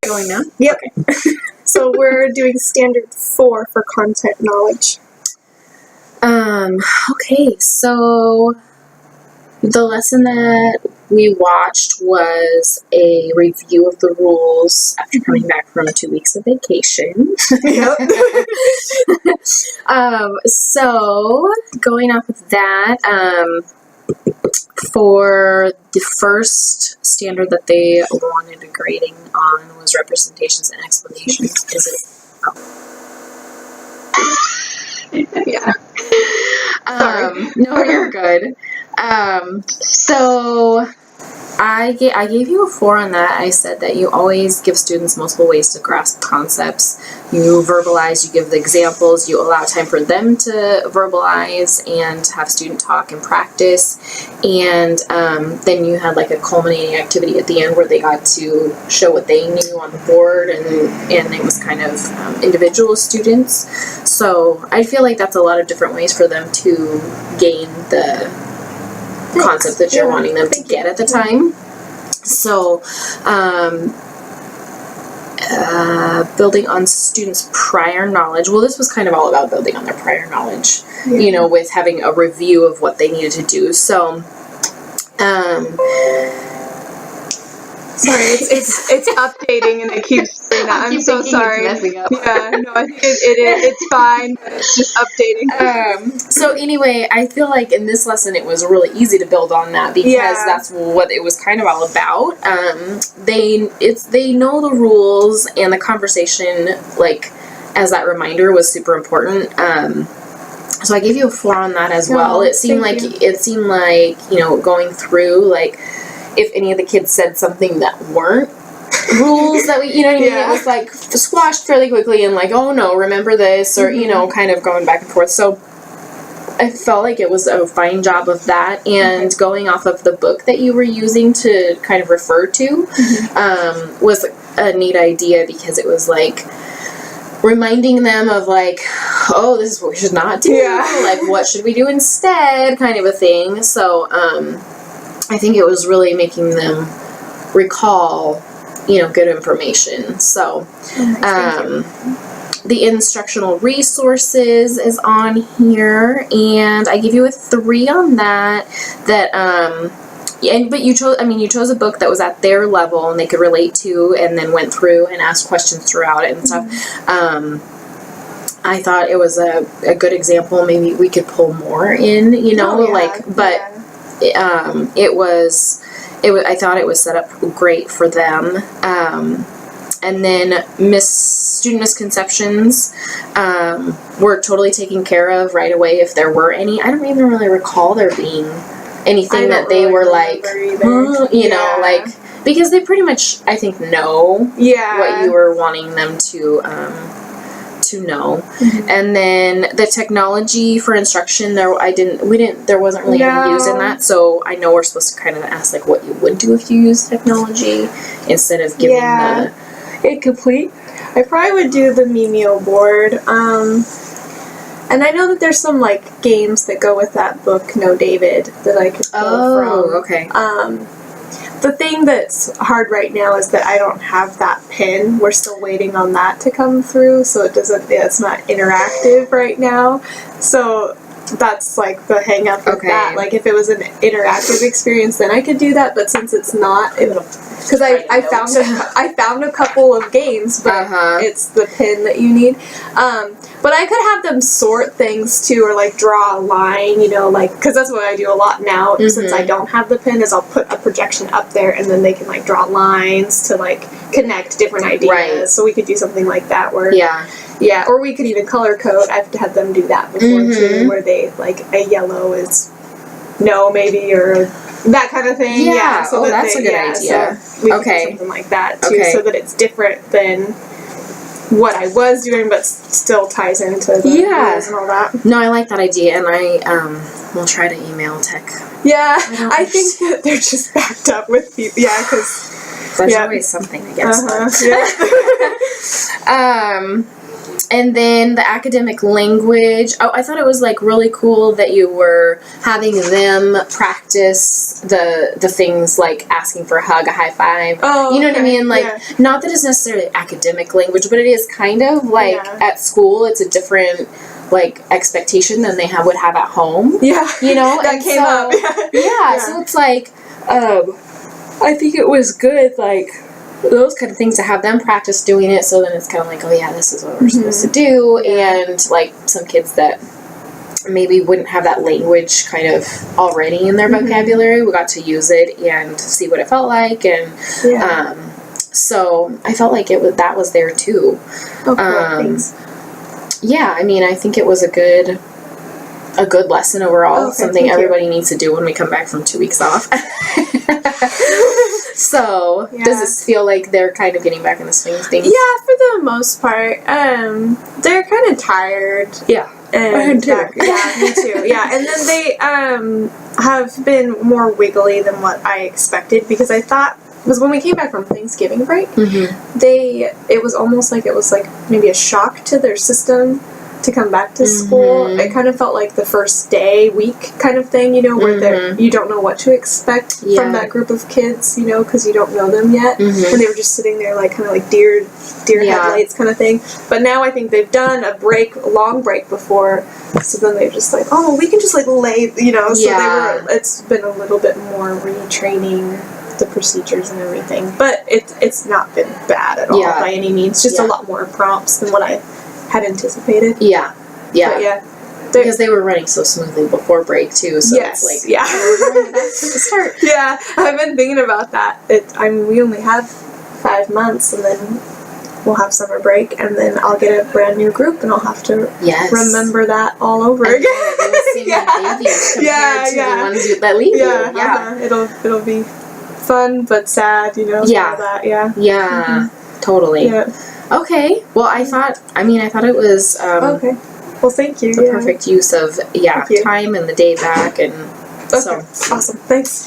going now? Yep. Okay. So we're doing standard 4 for content knowledge. Okay, so the lesson that we watched was a review of the rules after coming back from 2 weeks of vacation. Yep. So going off of that, for the first standard that they wanted a grading on was representations and explanations. Is it? Oh. Yeah. Sorry. No, you're good. So I gave you a 4 on that. I said that you always give students multiple ways to grasp concepts. You verbalize, you give the examples, you allow time for them to verbalize and have student talk and practice. And then you had like a culminating activity at the end where they got to show what they knew on the board, and it was kind of individual students. So I feel like that's a lot of different ways for them to gain the concept that you're wanting them to get at the time. So, building on students' prior knowledge. Well, this was kind of all about building on their prior knowledge, you know, with having a review of what they needed to do. So, sorry, it's updating and it keeps doing that. I'm so sorry. It's messing up. Yeah, no, I think it's fine, but it's just updating. So anyway, I feel like in this lesson it was really easy to build on that because that's what it was kind of all about. They know the rules, and the conversation, like, as that reminder, was super important. So I gave you a 4 on that as well. It seemed like you know, going through, like, if any of the kids said something that weren't rules that we, you know what I mean? It was like squashed fairly quickly and like, oh no, remember this, or, you know, kind of going back and forth. So I felt like it was a fine job of that, and going off of the book that you were using to kind of refer to was a neat idea, because it was like reminding them of like, oh, this is what we should not do. Like, what should we do instead, kind of a thing. So I think it was really making them recall, you know, good information. So, the instructional resources is on here, and I give you a 3 on that. But you chose a book that was at their level and they could relate to, and then went through and asked questions throughout it and stuff. I thought it was a good example. Maybe we could pull more in, you know, I thought it was set up great for them. And then student misconceptions were totally taken care of right away if there were any. I don't even really recall there being anything that they were like, you know, like, because they pretty much, I think, know what you were wanting them to know. And then the technology for instruction, there wasn't really any use in that, so I know we're supposed to kind of ask like what you would do if you use technology instead of giving the incomplete. I probably would do the Mimeo board, and I know that there's some like games that go with that book, No David, that I could pull from. Okay. The thing that's hard right now is that I don't have that pin. We're still waiting on that to come through, so it's not interactive right now. So that's like the hang up with that. Like, if it was an interactive experience, then I could do that, but since it's not, because I found a couple of games, but it's the pin that you need. But I could have them sort things too, or like draw a line, you know, like, because that's what I do a lot now. Since I don't have the pin, is I'll put a projection up there, and then they can like draw lines to like connect different ideas. So we could do something like that where or we could even color code. I've had them do that before too, where they like a yellow is no, maybe, or that kind of thing. So that's a good idea. So we could do something like that too, so that it's different than what I was doing, but still ties into the rules and all that. No, I like that idea, and I will try to email tech. I think that they're just backed up with people. Because there's always something, I guess. And then the academic language. Oh, I thought it was like really cool that you were having them practice the things like asking for a hug, a high five. Oh, you know what I okay. mean? Like, not that it's necessarily academic language, but it is kind of like at school. It's a different like expectation than they would have at home. Yeah, you know, that came up. Yeah, so it's like, I think it was good, like those kind of things, to have them practice doing it. So then it's kind of like, oh yeah, this is what we're supposed to do, and like some kids that maybe wouldn't have that language kind of already in their vocabulary, we got to use it and see what it felt like, and so I felt like that was there too. Thanks. Yeah, I mean, I think it was a good lesson overall. Something everybody needs to do when we come back from 2 weeks off. So, does this feel like they're kind of getting back in the swing of things? Yeah, for the most part. They're kind of tired. Yeah. And yeah, me too. Yeah, and then they have been more wiggly than what I expected, because I thought, was when we came back from Thanksgiving break, it was almost like it was like maybe a shock to their system to come back to school. It kind of felt like the first day, week kind of thing, you know, where you don't know what to expect from that group of kids, you know, because you don't know them yet. And they were just sitting there like kind of like deer headlights kind of thing. But now I think they've done a long break before, so then they're just like, oh, we can just like lay, you know, so it's been a little bit more retraining the procedures and everything. But it's not been bad at all by any means, just a lot more prompts than what I had anticipated. Yeah. But because they were running so smoothly before break too, so it's like we're back to the start. Yeah, I've been thinking about that. We only have 5 months, and then we'll have summer break, and then I'll get a brand new group, and I'll have to remember that all over again. Babies compared to the ones that leave you. It'll be fun but sad, you know. All that. Totally. Okay. Well, I thought it was okay. Well, thank you. The perfect use of time and the day back, and so awesome. Thanks.